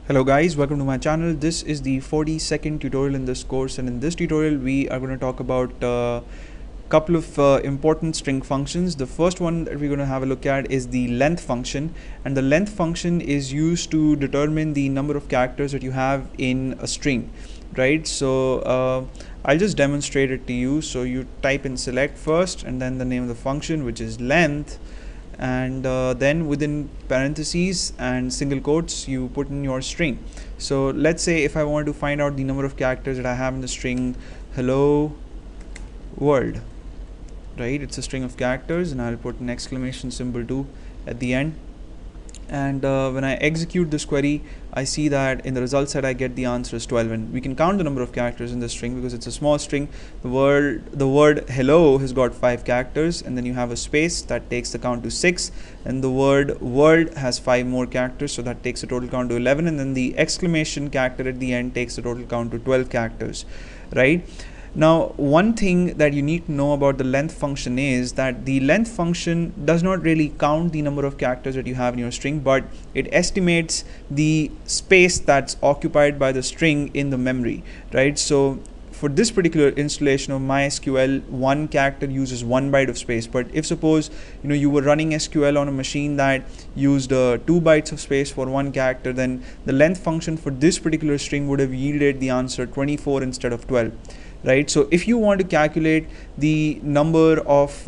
Hello guys, welcome to my channel. This is the 42nd tutorial in this course, and in this tutorial we are going to talk about a couple of important string functions. The first one that we're going to have a look at is the length function, and the length function is used to determine the number of characters that you have in a string, right? So I'll just demonstrate it to you. So you type in select first and then the name of the function, which is length, and then within parentheses and single quotes you put in your string. So let's say if I want to find out the number of characters that I have in the string hello world, right? It's a string of characters, and I'll put an exclamation symbol too at the end. And when I execute this query, I see that in the result set I get the answer is 12, and we can count the number of characters in this string because it's a small string. The word hello has got 5 characters, and then you have a space that takes the count to 6, and the word world has 5 more characters, so that takes the total count to 11, and then the exclamation character at the end takes the total count to 12 characters, right? Now, one thing that you need to know about the length function is that the length function does not really count the number of characters that you have in your string, but it estimates the space that's occupied by the string in the memory, right? So for this particular installation of MySQL, one character uses 1 byte of space. But if suppose you were running SQL on a machine that used 2 bytes of space for one character, then the length function for this particular string would have yielded the answer 24 instead of 12. Right, so if you want to calculate the number of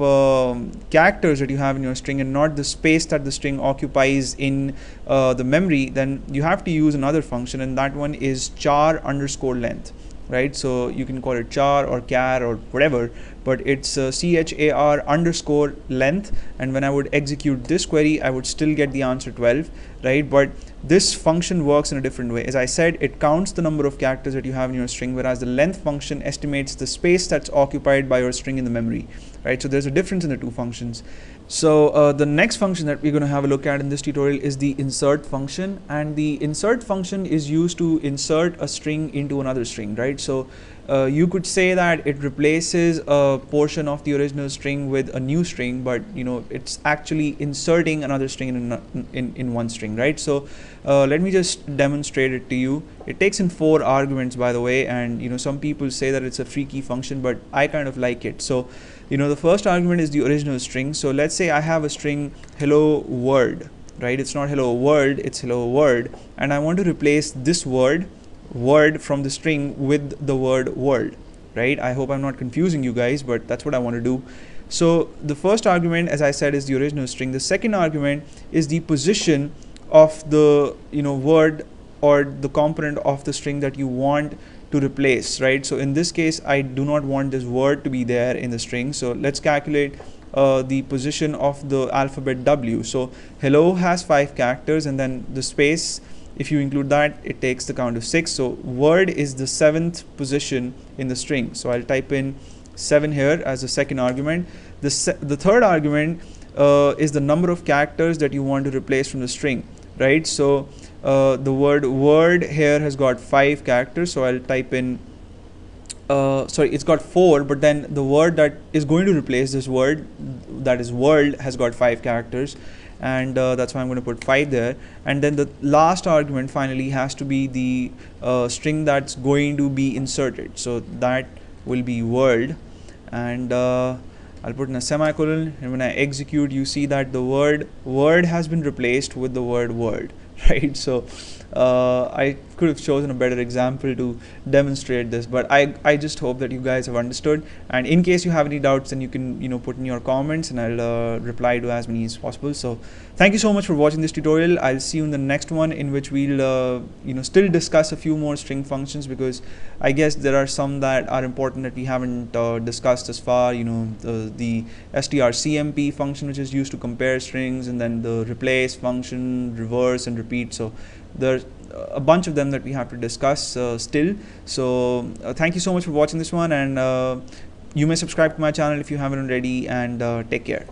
characters that you have in your string and not the space that the string occupies in the memory, then you have to use another function, and that one is char underscore length. Right, so you can call it char or char or whatever, but it's char underscore length, and when I would execute this query I would still get the answer 12, right? But this function works in a different way. As I said, it counts the number of characters that you have in your string, whereas the length function estimates the space that's occupied by your string in the memory, right? So there's a difference in the two functions. So the next function that we're going to have a look at in this tutorial is the insert function, and the insert function is used to insert a string into another string, right? So you could say that it replaces a portion of the original string with a new string, but it's actually inserting another string in one string, right? So let me just demonstrate it to you. It takes in 4 arguments, by the way, and some people say that it's a freaky function, but I kind of like it. So the first argument is the original string. So let's say I have a string hello world, right? It's not hello world, it's hello world, and I want to replace this word from the string with the word world, right? I hope I'm not confusing you guys, but that's what I want to do. So the first argument, as I said, is the original string. The second argument is the position of the word or the component of the string that you want to replace, right? So in this case I do not want this word to be there in the string, so let's calculate the position of the alphabet W. So hello has 5 characters, and then the space, if you include that, it takes the count of 6. So word is the 7th position in the string, so I'll type in 7 here as the second argument. The third argument is the number of characters that you want to replace from the string, right? So the word here has got 5 characters, so I'll type in sorry, it's got 4, but then the word that is going to replace this word, that is world, has got 5 characters, and that's why I'm going to put 5 there. And then the last argument finally has to be the string that's going to be inserted, so that will be world, and I'll put in a semicolon, and when I execute you see that the word has been replaced with the word world, right? So I could have chosen a better example to demonstrate this, but I just hope that you guys have understood, and in case you have any doubts, then you can put in your comments, and I'll reply to as many as possible. So thank you so much for watching this tutorial. I'll see you in the next one, in which we'll still discuss a few more string functions, because I guess there are some that are important that we haven't discussed as far. The strcmp function, which is used to compare strings, and then the replace function, reverse and repeat. So there's a bunch of them that we have to discuss still. So thank you so much for watching this one, and you may subscribe to my channel if you haven't already, and take care.